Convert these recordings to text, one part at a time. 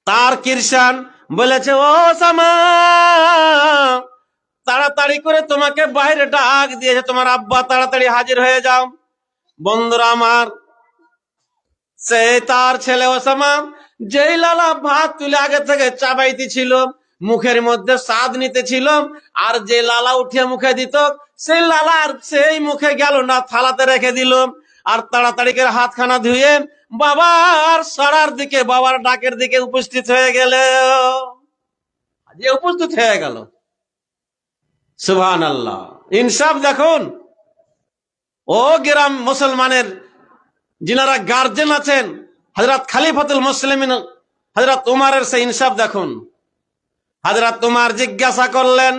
তার কিরসান বলেছে, ও সামা, তাড়াতাড়ি করে তোমাকে বাইরে ডাক দিয়েছে, তোমার আব্বা, তাড়াতাড়ি হাজির হয়ে যাও। বন্ধুরা আমার, সে তার ছেলে ওসামা যেই লালা ভাত তুলে আগে থেকে চাবাইতে ছিল, মুখের মধ্যে স্বাদ নিতে ছিল, আর যে লালা উঠিয়ে মুখে দিত, সেই লালার সেই মুখে গেল না, থালাতে রেখে দিল। আর তাড়াতাড়ি করে হাতখানা ধুয়ে বাবার সরার দিকে, বাবার ডাকের দিকে উপস্থিত হয়ে গেল। যে উপস্থিত হয়ে গেল, সুবহানাল্লাহ। ইনসাফ দেখুন। ও গ্রাম মুসলমানের যিনারা গার্জেন আছেন, হযরত খলিফাতুল মুসলিমিন হযরত উমারের সেই ইনসাফ দেখুন। হযরত উমার জিজ্ঞাসা করলেন,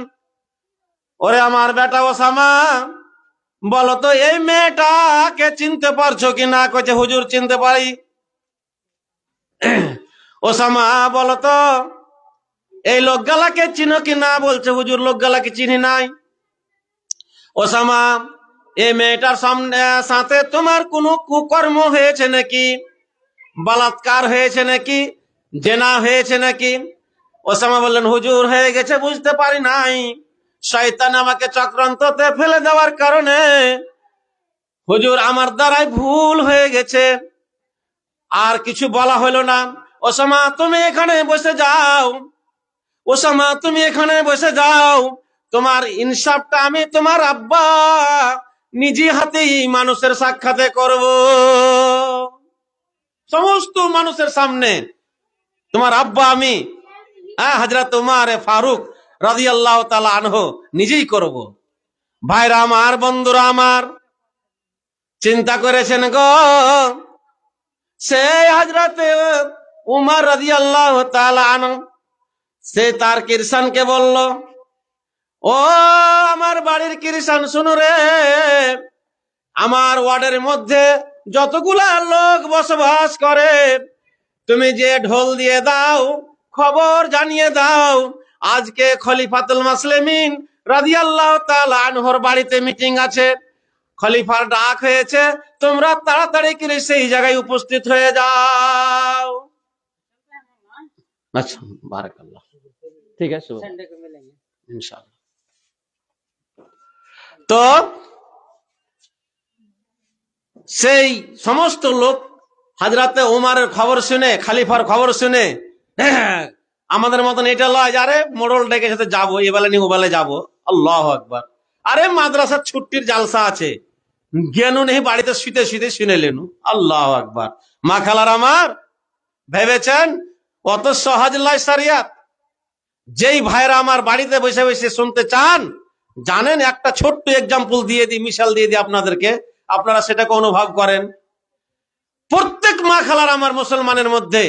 ওরে আমার বেটা ওসামা, বলো তো এই মেয়েটাকে চিনতে পারছো কিনা? কইছে, হুজুর চিনতে পারি। ওসামা বলো তো এই লোকগালাকে চিনো কিনা? বলছে, হুজুর লোকগালাকে চিনি নাই। ওসামা, এই মেয়েটার সাথে তোমার কোনো কুকর্ম হয়েছে নাকি? বলাৎকার হয়েছে নাকি? জেনা হয়েছে নাকি? ওসামা বললেন, হুজুর হয়ে গেছে, বুঝতে পারি নাই। শয়তান আমাকে চক্রান্ততে ফেলে দেওয়ার কারণে হুজুর আমার দ্বারাই ভুল হয়ে গেছে, আর কিছু বলা হলো না। ওসামা তুমি এখানে বসে যাও, ওসামা তুমি এখানে বসে যাও, তোমার ইনসাফটা আমি তোমার আব্বা নিজে হাতেই মানুষের সাক্ষাতে করব। সমস্ত মানুষের সামনে তোমার আব্বা আমি হযরত উমর ফারুক রাদিয়াল্লাহু তাআলা আনহু নিজেই করব। ভাইরা আমার, বন্ধুরা আমার, চিন্তা করেছেন গো, সেই হযরত উমর রাদিয়াল্লাহু তাআলা আনহু সে তার কিরসানকে বলল, ও আমার বাড়ির কিরসান, শুনো রে, আমার ওয়ার্ডের মধ্যে যতগুলা লোক বসবাস করে, তুমি যে ঢোল দিয়ে দাও, খবর জানিয়ে দাও, আজকে খলিফাতুল মুসলিমিন রাদিয়াল্লাহু তাআলা আনহুর বাড়িতে মিটিং আছে, খলিফার ডাক হয়েছে, তোমরা তাড়াতাড়ি করে সেই জায়গায় উপস্থিত হয়ে যাও। আচ্ছা, বারাকাল্লাহ, ঠিক আছে ইনশাআল্লাহ। তো সেই সমস্ত লোক হযরতে উমারের খবর শুনে, খলিফার খবর শুনে, আমাদের মতন এটা লয়, আরে মোড়ল ডেকে সাথে যাবো, এবেলা নি ওবেলা যাবো, আল্লাহু আকবার। আরে মাদ্রাসার ছুটির জালসা আছে, জ্ঞানও নেই, বাড়িতে শুতে শুতে শুনে লেনু, আল্লাহু আকবার। মা খালার আমার, ভেবেছেন অত সহজ লয় শরিয়ত? যেই ভাইরা আমার বাড়িতে বসে বসে শুনতে চান, জানেন, একটা ছোট্ট এক্সাম্পল দিয়ে দিই, মিশাল দিয়ে দিই আপনাদেরকে, আপনারা সেটাকে অনুভব করেন। প্রত্যেক মা খালার আমার মুসলমানের মধ্যে,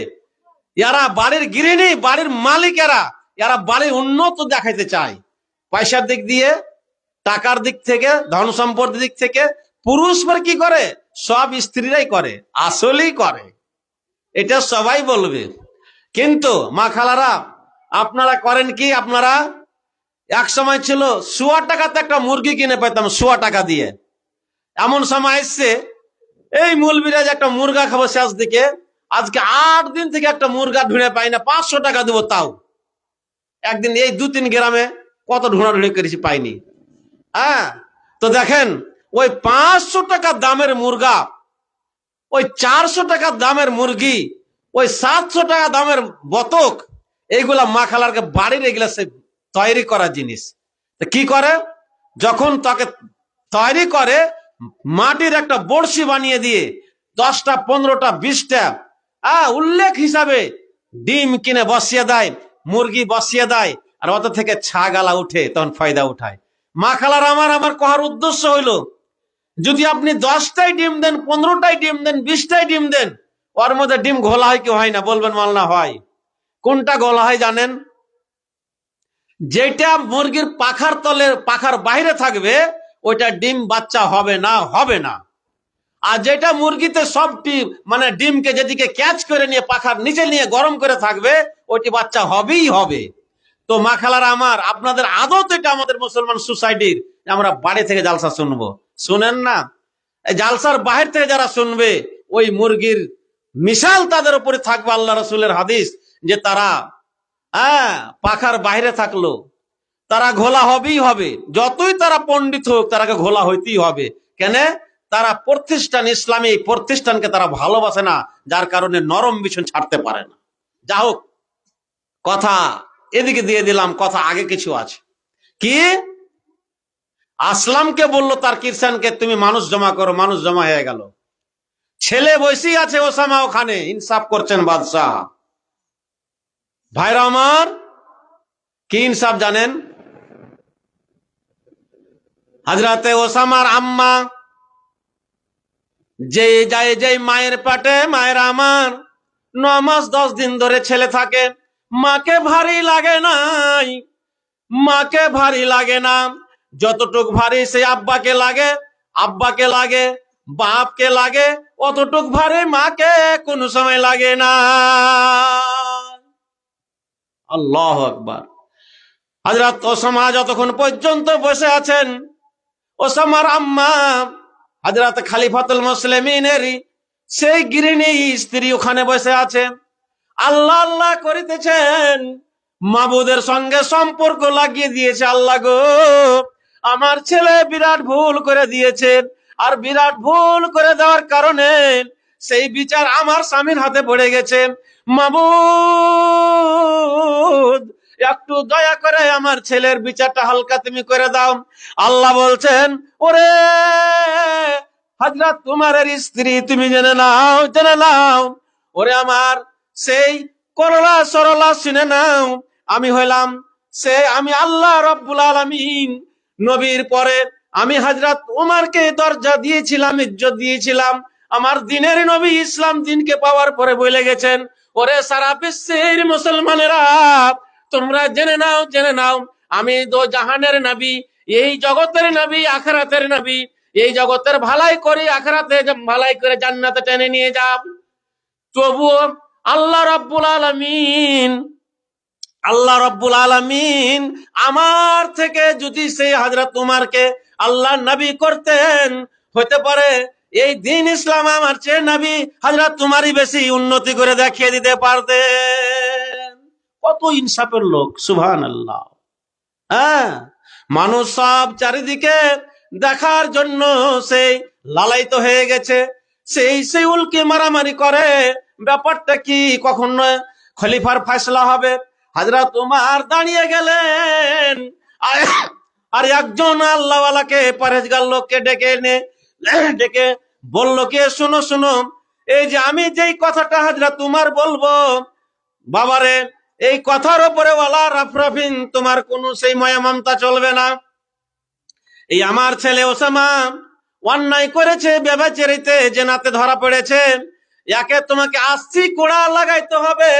এরা বাড়ির গৃহিণী, বাড়ির মালিকেরা, এরা বাড়ির উন্নত দেখাইতে চায়, পয়সার দিক দিয়ে, টাকার দিক থেকে, ধন সম্পদের দিক থেকে। পুরুষরা কি করে? সব স্ত্রীরাই করে, আসলেই করে, এটা সবাই বলবে। কিন্তু মা খালারা আপনারা করেন কি? আপনারা এক সময় ছিল 100 টাকাতে একটা মুরগি কিনে পেতাম, 100 টাকা দিয়ে। এমন সময় এসছে, এই মৌলবীরা যে একটা মুরগা খাবো শেষ দিকে, আজকে 8 দিন থেকে একটা মুরগা ঢুঁড়ে পাই না, 500 টাকা দেবো তাও। একদিন এই 2-3 গ্রামে কত ঢুঁড়াঢুঁড়ি করেছি, পাইনি। তো দেখেন, ওই 500 টাকা দামের মুরগা, ওই 400 টাকা দামের মুরগি, ওই 700 টাকা দামের বতক, এইগুলা মা খালারকে বাড়ির এগুলা সে তৈরি করা জিনিস। তো কি করে, যখন তাকে তৈরি করে, মাটির একটা বড়শি বানিয়ে দিয়ে 10টা 15টা 20টা উল্লেখ হিসাবে ডিম কিনে বসিয়ে দেয়, মুরগি বসিয়ে দেয়, আর অত থেকে ছাগালা উঠে, তখন ফায়দা উঠায়। মা খালার আমার, আমার কহার উদ্দেশ্য হইলো, যদি আপনি 10টাই ডিম দেন, 15টাই ডিম দেন, 20টাই ডিম দেন, ওর মধ্যে ডিম ঘোলা হয় কি হয় না? বলবেন মালনা হয়। কোনটা ঘোলা হয় জানেন? যেটা মুরগির পাখার তলে, পাখার বাইরে থাকবে, ওইটা ডিম বাচ্চা হবে না, হবে না। আর যেটা মুরগিতে সবটি মানে ডিমকে যেদিকে ক্যাচ করে নিয়ে পাখার নিচে নিয়ে গরম করে থাকবে, ওইটি বাচ্চা হবেই হবে। তো মা খালার আমার, আপনাদের আদত এটা আমাদের মুসলমান সোসাইটির, আমরা বাড়ি থেকে জালসা শুনবো, শুনেন না। এই জালসার বাহির থেকে যারা শুনবে, ওই মুরগির মিশাল তাদের উপরে থাকবে। আল্লাহ রসুলের হাদিস যে তারা পাখার বাইরে থাকলো তারা ঘোলা হবেই হবে। যতই তারা পণ্ডিত হোক তারাকে ঘোলা হইতেই হবে। কেন? তারা প্রতিষ্ঠান, ইসলামী প্রতিষ্ঠানকে তারা ভালোবাসে না, যার কারণে নরম বিছন ছাড়তে পারে না। যা হোক, কথা এদিকে দিয়ে দিলাম, কথা আগে কিছু আছে। কি? আসলামকে বললো তার খ্রিস্টানকে, তুমি মানুষ জমা করো। মানুষ জমা হয়ে গেল। ছেলে বসেই আছে ওসামা ওখানে, ইনসাফ করছেন বাদশাহ। ভাইরা আমার, কি ইনসাফ জানেন? হযরতে ওসামার আম্মা যে মায়ের পেটে, মায়ের আমার 9 মাস 10 দিন ধরে ছেলে থাকে, মাকে ভারী লাগে নাই, মাকে ভারী লাগে না। যতটুক ভারী সে আব্বাকে লাগে, আব্বাকে লাগে, বাপকে লাগে, অতটুক ভারী মাকে কোন সময় লাগে না। আল্লাহু আকবার। হযরত ওসামা যতক্ষণ পর্যন্ত বসে আছেন, ওসামার আম্মা হযরত খলিফাতুল মুসলিমিনের সেই গৃহিণী স্ত্রী ওখানে বসে আছে, আল্লাহ আল্লাহ করিতেছেন, মাবুদের সঙ্গে সম্পর্ক লাগিয়ে দিয়েছে। আল্লাহ গো, আমার ছেলে বিরাট ভুল করে দিয়েছে, আর বিরাট ভুল করে দেওয়ার কারণে সেই বিচার আমার স্বামীর হাতে পড়ে গেছে। মাবুদ, একটু দয়া করে আমার ছেলের বিচারটা হালকা তুমি করে দাও। আল্লাহ বলছেন, ওরে হযরত উমরের স্ত্রী, তুমি জেনে নাও, জেনে নাও, ওরে আমার সেই করলা সরলা শুনে নাও, আমি হইলাম আমি আল্লাহ রাব্বুল আলামিন। নবীর পরে আমি হযরত উমরকে দরজা দিয়েছিলাম, ইজ্জত দিয়েছিলাম। আমার দিনের নবী ইসলাম দিনকে পাওয়ার পরে বলে গেছেন, ওরে সারা বিশ্বের মুসলমানেরা, তোমরা জেনে নাও, জেনে নাও, আমি দো জাহানের নবী, এই জগতের নবী, আখিরাতের নবী। এই জগতের ভালাই করে আখিরাতে ভালাই করে জান্নাতে টেনে নিয়ে যাব। তবুও আল্লাহ রাব্বুল আলামিন, আল্লাহ রাব্বুল আলামিন আমার থেকে যদি সেই হযরত উমরকে আল্লাহ নবী করতেন, হতে পারে এই দিন ইসলাম আমার চেয়ে নবী হযরত উমরই বেশি উন্নতি করে দেখিয়ে দিতে পারতেন। কত ইনসাফের লোক, সুবহানাল্লাহ। মানুষ সব চারিদিকে দেখার জন্য সেই লালায়িত হয়ে গেছে, সেই উল্কি মারামারি করে। ব্যাপারটা কি? কখন খলিফার ফয়সালা হবে। হযরত উমর দাঁড়িয়ে গেলেন, আর একজন আল্লাহওয়ালাকে, পরহেজগার লোককে ডেকে বলল, কে শুনো শুনো, এই যে আমি যেই কথাটা হযরত উমর বলবো, বাবারে এই কথার উপরে ওয়ালা রাফরাফিন, তোমার কোন সেই মায়া মমতা চলবে না। এই আমার ছেলে ওসামা অন্যায় করেছে, ব্যভিচারিতে, জেনাতে ধরা পড়েছে। একে তোমাকে 80 কোড়া লাগাইতে হবে,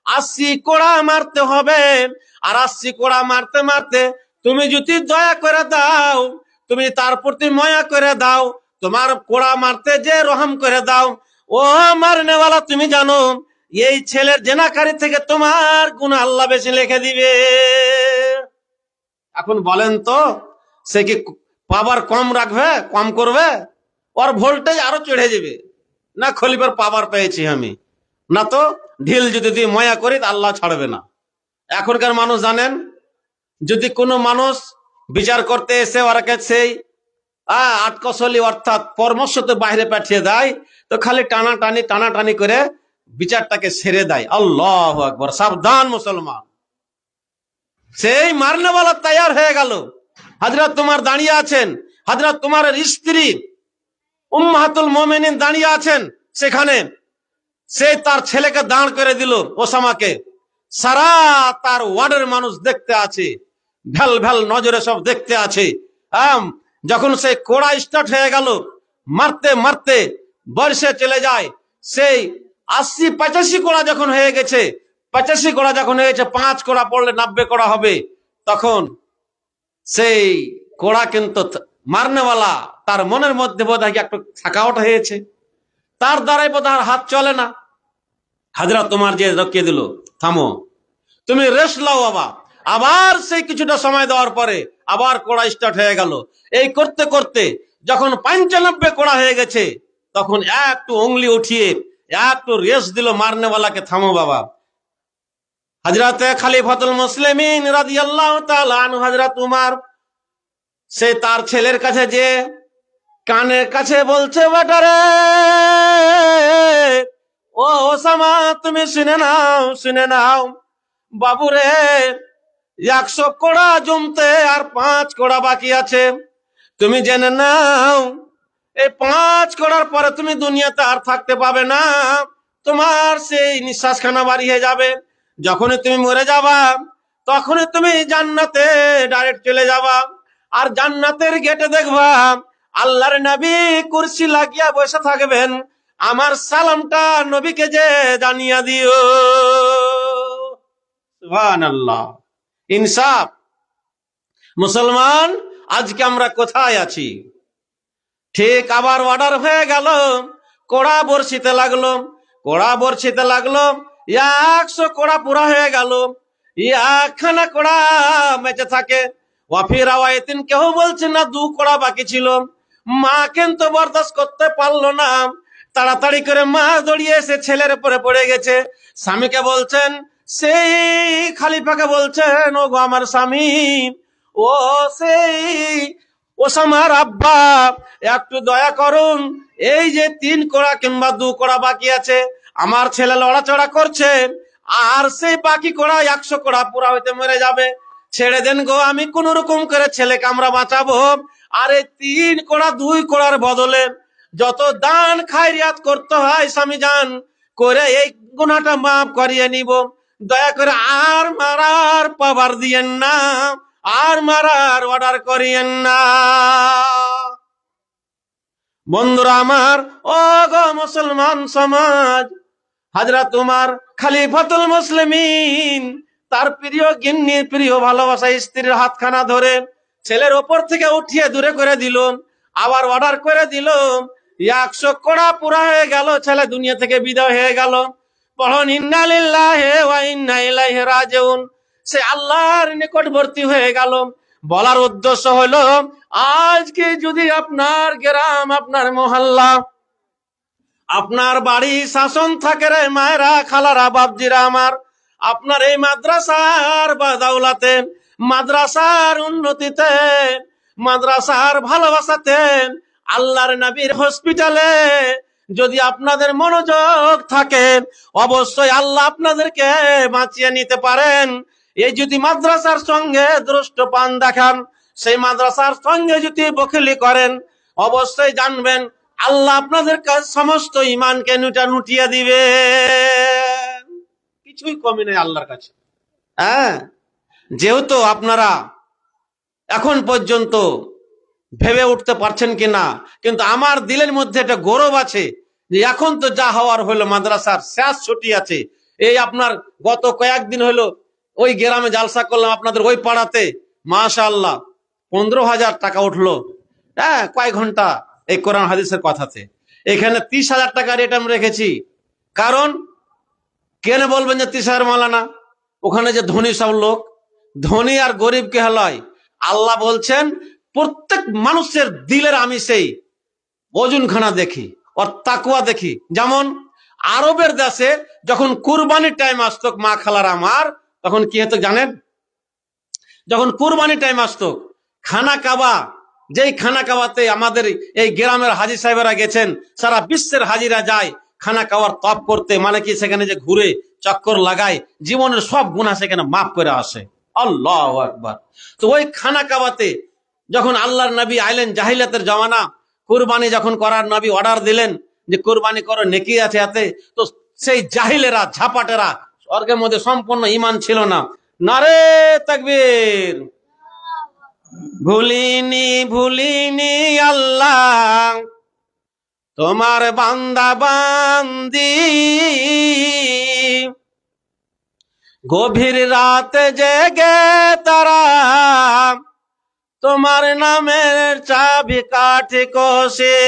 80 কোড়া মারতে হবে। আর 80 কোড়া মারতে মারতে তুমি যদি দয়া করে দাও, তুমি তার প্রতি মায়া করে দাও, তোমার কোড়া মারতে যে রহম করে দাও, ও মারনেওয়ালা, তুমি জানো এই ছেলের জেনাকারী থেকে তোমার গুনাহ আল্লাহ বেশি লিখে দিবে। এখন বলেন তো, সে কি পাওয়ার কম রাখবে, কম করবে? ওর ভোল্টেজ আরো চড়ে যাবে। না খলিফার পাওয়ার পেয়েছি আমি, না তো ঢিল যদি দিয়ে ময়া করি আল্লাহ ছাড়বে না। এখনকার মানুষ জানেন, যদি কোনো মানুষ বিচার করতে এসে ওরাকে সেই আটকসলি অর্থাৎ পরামর্শতে বাইরে পাঠিয়ে দেয়, তো খালি টানাটানি করে বিচারটাকে ছেড়ে দেয়। আল্লাহু আকবার। সাবধান মুসলমান, সেই মারনেওয়ালা তৈয়ার হয়ে গেল। হযরত উমর দাঁড়িয়ে আছেন, হযরত উমরের স্ত্রী উম্মাহাতুল মুমিনিন দাঁড়িয়ে আছেন সেখানে। সে তার ছেলেকে দাঁড় করে দিল, ওসামাকে। সারা তার ওয়ার্ডের মানুষ দেখতে আছে, ভেল ভেল নজরে সব দেখতে আছে। যখন সে কোড়া স্টার্ট হয়ে গেল, মারতে মারতে বর্ষে চলে যায়। সেই 80-85 কোড়া যখন হয়ে গেছে, 85 কোড়া যখন হয়ে গেছে, 5 কোড়া পড়লে 90 কোড়া হবে, তখন সেই কোড়া কিন্তু মারনেওয়ালা তার মনের মধ্যে বোধহয় একটু থাকাওটা হয়েছে, তার দ্বারাই বোধহয় হাত চলে না। হযরত উমর যে রকিয়ে দিল, থামো, তুমি রেস্ট লাও বাবা। আবার সেই কিছুটা সময় দেওয়ার পরে আবার কোড়া স্টার্ট হয়ে গেল। এই করতে করতে যখন 95 কোড়া হয়ে গেছে, তখন একটু উংলি উঠিয়ে একটু রেস্ট দিল, মারনেওয়ালাকে থামো বাবা। হযরতে খলিফাতুল মুসলিমিন রাদিয়াল্লাহু তাআলা আনহু হযরত উমর সে তার ছেলের কাছে যে কানের কাছে বলছে, বেটারে ও ওসামা, তুমি শুনে নাও বাবুরে, 100 কোড়া জমতে আর 5 কোড়া বাকি আছে। তুমি জেনে নাও এই 5 কোড়ার পরে তুমি দুনিয়াতে আর থাকতে পাবে না, তোমার সেই নিঃশ্বাসখানা বাড়িয়ে যাবে। যখনই তুমি মরে যাবা তখনই তুমি জান্নাতে ডাইরেক্ট চলে যাবা। আর জান্নাতের গেটে দেখবা আল্লাহর নবী কুরসি লাগিয়া বসে থাকবেন, আমার সালামটা নবীকে যে জানিয়ে দিও। সুবহানাল্লাহ। ইনসাফ। মুসলমান, আজকে আমরা কোথায় আছি? ঠিক আবার অর্ডার হয়ে গেল, কোড়া বর্ষিতে লাগলো, 100 কোড়া পুরা হয়ে গেল, একখানা কোড়া বেঁচে থাকে। ওয়াফি রাওয়ায়াতিন কেউ বলছে না 2 কোড়া বাকি ছিল। মা কিন্তু বরদাস্ত করতে পারলো না, তাড়াতাড়ি করে মা দৌড়িয়ে এসে ছেলের উপরে পড়ে গেছে। স্বামীকে বলছেন, সেই খলিফাকে বলছেন, ও গো আমার স্বামী, ও সেই ওসামার আব্বা, একটু দয়া করুন, এই যে 3 কোড়া কিংবা 2 কোড়া বাকি আছে, আমার ছেলে লড়াচড়া করছে, আর সেই বাকি কোড়া 100 কোড়া পুরা হইতে মরে যাবে, ছেড়ে দেন গো, আমি কোন রকম করে ছেলেকে আমরা বাঁচাবো। আর এই 3 কোড়া 2 কোড়ার বদলে যত দান খায়রিয়াত করতে হয় স্বামী জান করে এই গুনাহটা মাফ করিয়ে নিব, দয়া করে আর মারার পাওয়ার দিয়েন না, আর মারার অর্ডার করিয়েন না। বন্ধুরা আমার, ও গো মুসলমান সমাজ, হযরত উমর খলিফাতুল মুসলিমিন তার প্রিয় গিন্নির প্রিয় ভালোবাসা স্ত্রীর হাতখানা ধরে ছেলের ওপর থেকে উঠিয়ে দূরে করে দিল, আবার অর্ডার করে দিল, 100 কোড়া পুরা হয়ে গেল, ছেলে দুনিয়া থেকে বিদায় হয়ে গেল। পড়ুন ইন্না লিল্লাহি ওয়া ইন্না ইলাইহি রাজিউন। সে আল্লাহর নিকটবর্তী হয়ে গেল। বলার উদ্দেশ্য হলো, আজকে যদি আপনার গ্রাম, আপনার মহল্লা, আপনার বাড়ি শাসন থাকে রে মায়েরা, খালারা, বাপজিরা আমার, আপনার এই মাদ্রাসার বাদাউলাতে, মাদ্রাসার উন্নতিতে, মাদ্রাসার ভালোবাসাতে, আল্লাহর নবীর হসপিটালে যদি আপনাদের মনোযোগ থাকে, অবশ্যই আল্লাহ আপনাদেরকে বাঁচিয়ে নিতে পারেন। এই যদি মাদ্রাসার সঙ্গে দ্রষ্ট পান দেখান, সেই মাদ্রাসার সঙ্গে যদি বখিলি করেন, অবশ্যই জানবেন আল্লাহ আপনাদের কাছে সমস্ত ইমানকে নুটিয়ে দিবে, কিছুই কমি নেই আল্লাহর কাছে। হ্যাঁ, যেহেতু আপনারা এখন পর্যন্ত ভেবে উঠতে পারছেন কিনা, কিন্তু আমার দিলের মধ্যে একটা গৌরব আছে যে এখন তো যা হওয়ার হলো, মাদ্রাসার শেষ ছুটি আছে। এই আপনার গত কয়েকদিন হলো ওই গ্রামে জালসা করলাম, আপনাদের ওই পাড়াতে, মাশাআল্লাহ 15,000 টাকা উঠলো। হ্যাঁ, কয়েক ঘন্টা এই কোরআন হাদিসের কথাতে। এখানে 30,000 টাকা রেট আমি রেখেছি, কারণ কেন বলবেন যে 30,000 মালানা, ওখানে যে ধনী সব লোক, ধনী আর গরিবকে হলয় আল্লাহ বলছেন, প্রত্যেক মানুষের দিলের আমি সেই ওজনখানা দেখি, ওর তাকওয়া দেখি। যেমন আরবের দেশে যখন কুরবানির টাইম আসতো, মা খালার আমার, তখন কি হতো জানেন? যখন কুরবানির টাইম আসতো, খানা কাবা, যেই খানা কাবাতে আমাদের এই গ্রামের হাজি সাহেবেরা গেছেন, সারা বিশ্বের হাজিরা যায় খানা কাবার তপ করতে, মানে কি সেখানে যে ঘুরে চক্কর লাগায়, জীবনের সব গুনাহ সেখানে মাফ করে আসে। আল্লাহু আকবার। তো ওই খানা কাবাতে যখন আল্লাহর নবী আইলেন, জাহিলিয়াতের জমানা, কুরবানি যখন করার নবী অর্ডার দিলেন যে কুরবানি করো, নেকি আছে এতে, তো সেই জাহিলেরা, ঝাপাটেরা, স্বর্গের মধ্যে সম্পূর্ণ ইমান ছিল না। নারে তাকবীর। ভুলিনি আল্লাহ তোমার বান্দা বান্দি, গভীর রাতে জেগে তারা তোমার নামের চাবি কাঠি কষে।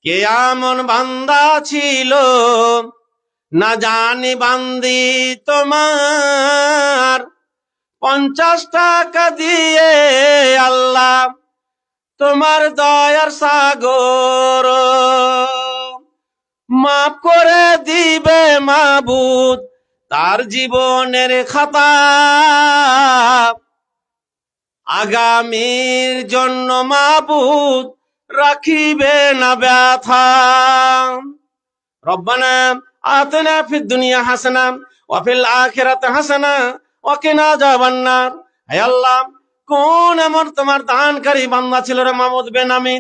কে এমন বান্দা ছিল না জানি বান্দি তোমার, 50 টাকা দিয়ে আল্লাহ তোমার দয়ার সাগর মাফ করে দিবে মাবুদ তার জীবনের খাতা, আগামীর জন্য মাবুদ রাখিবে না ব্যথা। রব্বানা আতিনা ফিদ দুনিয়া হাসানা ওয়া ফিল আখিরাতি হাসানা ওয়া কিনা আযাবান্নার। হে আল্লাহ, কোন এমন তোমার দানকারী বান্দা ছিল রে মাহমুদ বেনামি?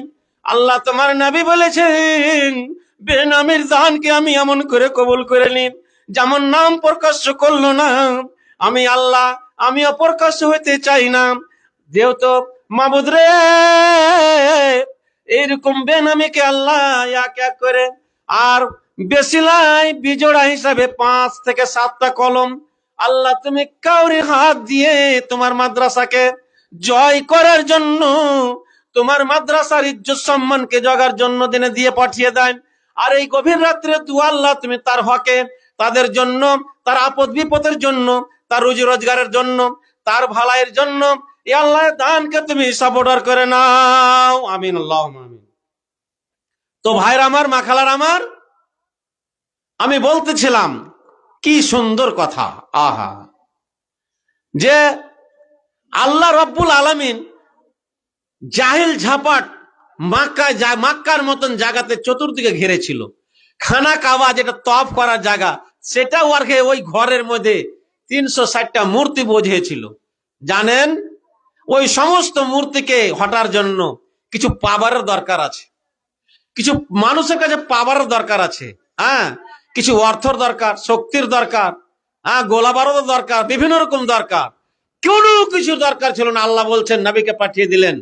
আল্লাহ তোমার নবী বলেছেন, বেনামির দানকে আমি এমন করে কবুল করে নি, যেমন নাম প্রকাশ্য করলো না, আমি আল্লাহ আমিও প্রকাশ্য হইতে চাই না। যেহেতু মাহমুদ রে, এইরকম বেনামিকে আল্লাহ এক এক করে, আর বেশিলাই বিজোড়া হিসাবে 5 থেকে 7টা কলম আল্লাহ তুমি কাউরি হাত দিয়ে তোমার মাদ্রাসাকে জয় করার জন্য, তোমার মাদ্রাসার ইজ্জত সম্মানকে জগার জন্য দিনে দিয়ে পাঠিয়ে দেন। আর এই গভীর রাত্রে দুয়া আল্লাহ তুমি তার হকে, তাদের জন্য, তার আপদ বিপদের জন্য, তার রুজি রোজগারের জন্য, তার ভালাইয়ের জন্য এ আল্লাহ দানকে তুমি সাপোর্টার করে নাও, আমিন আল্লাহুম্মা আমিন। তো ভাইরা আমার, মাখালার আমার, আমি বলতেছিলাম কি সুন্দর কথা, আহা, যে আল্লাহ রব্বুল আলামিন জাহিল ঝাপাট মাক্কার মতন জায়গাতে চতুর্দিকে ঘিরেছিল। খানা কাবা যেটা তওয়াফ করার জায়গা, সেটাও আর ওই ঘরের মধ্যে 360টা মূর্তি বোঝিয়েছিল। জানেন, ওই সমস্ত মূর্তিকে হটার জন্য কিছু পাওয়ারের দরকার আছে, কিছু মানুষের কাছে পাওয়ারের দরকার আছে, হ্যাঁ, কিছু অর্থর দরকার, শক্তির দরকার, হ্যাঁ, গোলা বারুদের দরকার, বিভিন্ন রকম দরকার। কোনো কিছু দরকার ছিল না, আল্লাহ বলছেন নবীকে পাঠিয়ে দিলেন।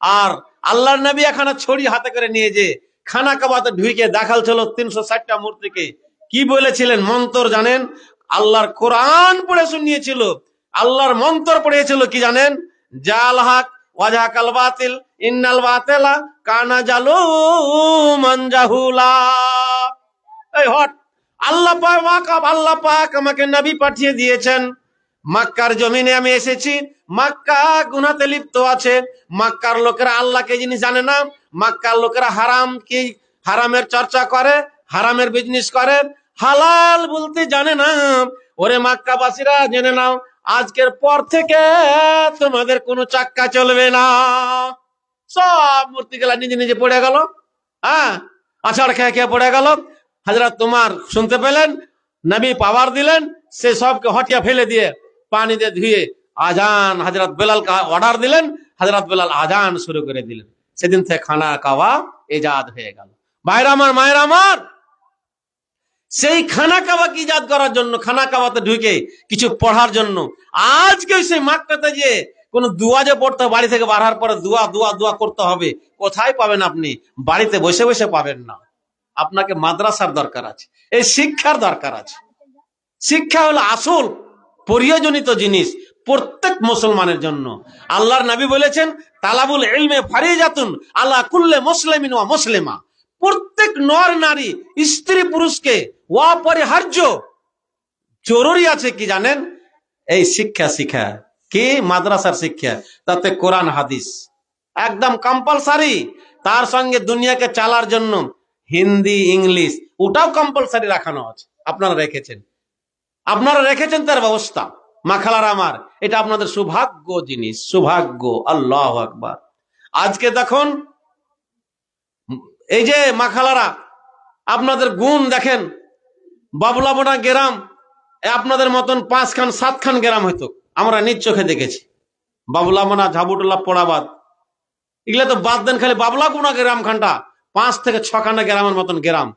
আর আল্লাহর নবী এখানে ছড়ি হাতে করে নিয়ে যে খানা কাবাতে ঢুকে দেখাল ছিল 360টা মূর্তিকে। কি বলেছিলেন মন্ত্র জানেন? আল্লাহর কোরআন পড়ে শুনিয়েছিল, আল্লাহর মন্ত্র পড়িয়েছিল, কি জানেন? জাল হক ওয়াজাকাল বাতিল ইন্নাল বাতিলা কানা জালুমান জাহুলা। এই হট, আল্লাহ পাক আমাকে নবী পাঠিয়ে দিয়েছেন। মক্কার জমিনে আমি এসেছি, মক্কা গুনাহতে লিপ্ত আছে। মক্কার লোকেরা আল্লাহকে জিনিস জানে না, মক্কার লোকেরা হারাম কি, হারামের চর্চা করে, হারামের বিজনেস করে, হালাল বলতে জানে না। ওরে মক্কাবাসীরা, জেনে নাও, আজকের পর থেকে তোমাদের কোনো চাক্কা চলবে না। সব মূর্তি গেলা নিজে নিজে পড়ে গেল, হ্যাঁ, আছাড় খেয়ে খেয়ে পড়ে গেল। হযরত তোমার শুনতে পেলেন, নবী পাওয়ার দিলেন, সে সবকে হটিয়া ফেলে দিয়ে পানি দিয়ে ধুয়ে আজান, হযরত বেলালকে অর্ডার দিলেন, হযরত বেলাল আজান শুরু করে দিলেন। সেদিন থেকে খানা কাবা ইজাদ হয়ে গেল। ভাইরা আমার, মায়েরা আমার, সেই খানা কাবা কি ইজাদ করার জন্য, খানা কাবাতে ঢুকে কিছু পড়ার জন্য। আজকে সেই মক্কাতে যে কোন দুয়া যে পড়তে, বাড়ি থেকে বাড়ার পরে দুয়া দুয়া দুয়া করতে হবে, কোথায় পাবেন আপনি? বাড়িতে বসে বসে পাবেন না, আপনাকে মাদ্রাসার দরকার আছে, এই শিক্ষার দরকার আছে। শিক্ষা হলো আসল প্রয়োজনীয় জিনিস প্রত্যেক মুসলমানের জন্য। আল্লাহর নবী বলেছেন, তালাবুল ইলমে ফারিজাতুন আলা কুল্লি মুসলিমিন ওয়া মুসলিমা। প্রত্যেক নর নারী, স্ত্রী পুরুষকে অপরিহার্য জরুরি আছে, কি জানেন? এই শিক্ষা শিখা, কি মাদ্রাসার শিক্ষা, তাতে কোরআন হাদিস একদম কম্পালসারি। তার সঙ্গে দুনিয়াকে চালার জন্য হিন্দি ইংলিশ ওটাও কম্পালসারি রাখানো আছে। আপনারা রেখেছেন তার ব্যবস্থা। মাখালার আমার, এটা আপনাদের সৌভাগ্য জিনিস, সৌভাগ্য। আল্লাহু আকবার। আজকে দেখুন, এই যে মাখালারা, আপনাদের গুণ দেখেন, বাবুলাবোনা গ্রাম আপনাদের মতন 5খান 7খান গ্রাম হয়তো, আমরা নিজ চোখে দেখেছি। বাবুলাবোনা, ঝাবুটুল্লাহ, পোড়াবাদ, এগুলা তো বাদ দেন, খালি বাবুলাবোনা গ্রাম খানটা 5 থেকে 6খানা গ্রামের মতন গ্রাম,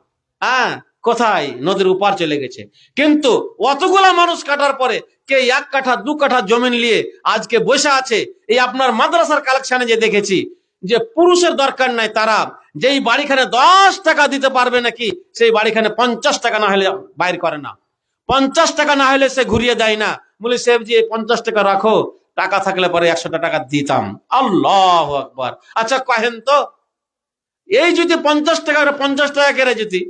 হ্যাঁ, কোথায় নদীর উপার চলে গেছে। কিন্তু অতগুলা মানুষ কাটার পরে কে 1 কাঠা 2 কাঠা জমিন নিয়ে আজকে বসে আছে। এই আপনার মাদ্রাসার কালেকশনে যে দেখেছি, যে পুরুষের দরকার নাই, তারা যেই বাড়িখানে 10 টাকা দিতে পারবে নাকি, সেই বাড়িখানে 50 টাকা না হলে বাইর করে না, 50 টাকা না হলে সে ঘুরিয়ে দেয় না। বলে সাহেব জি 50 টাকা রাখো, টাকা থাকলে পরে 100 টাকা দিতাম। আল্লাহু আকবার। আচ্ছা কহেন তো, এই যদি 50 টাকা করে যদি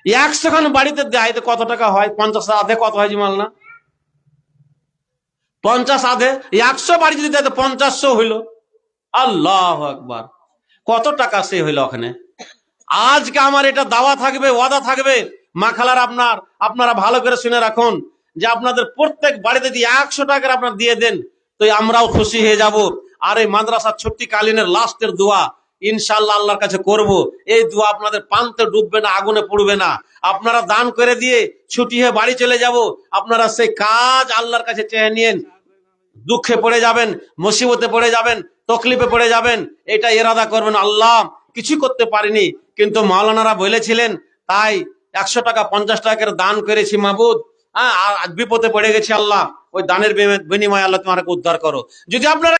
100 খান বাড়িতে দেয় তো কত টাকা হয়? 50 আধে কত হয় জিমাল না? 50 আধে 100 বাড়ি যদি দেয় তো 50 হইল। আল্লাহু আকবার। কত টাকা সে হইল ওখানে। আজকে আমার এটা দাওয়া থাকবে, ওয়াদা থাকবে, মা খালার আপনারা ভালো করে শুনে রাখুন যে আপনাদের প্রত্যেক বাড়িতে যদি 100 টাকা আপনারা দিয়ে দেন তো আমরাও খুশি হয়ে যাব। আর এই মাদ্রাসার ছুটি কালীনের লাস্টের দোয়া ইনশাআল্লাহ আল্লাহর কাছে করব, এই দোয়া আপনাদের পান্তে ডুববে না, আগুনে পুড়বে না। আপনারা দান করে দিয়ে ছুটি হয়ে বাড়ি চলে যাব, আপনারা সেই কাজ আল্লাহর কাছে চেয়ে নিয়েন। দুঃখে পড়ে যাবেন, মুসিবতে পড়ে যাবেন, তকলিফে পড়ে যাবেন, এটা ইরাদা করবেন আল্লাহ কিছু করতে পারিনি কিন্তু মাওলানারা বলেছিলেন তাই 100 টাকা 50 টাকার দান করেছি মাবুদ। আর বিপদে পড়ে গেছি আল্লাহ, ওই দানের বিনিময়ে আল্লাহ তোমাকে উদ্ধার করো। যদি আপনারা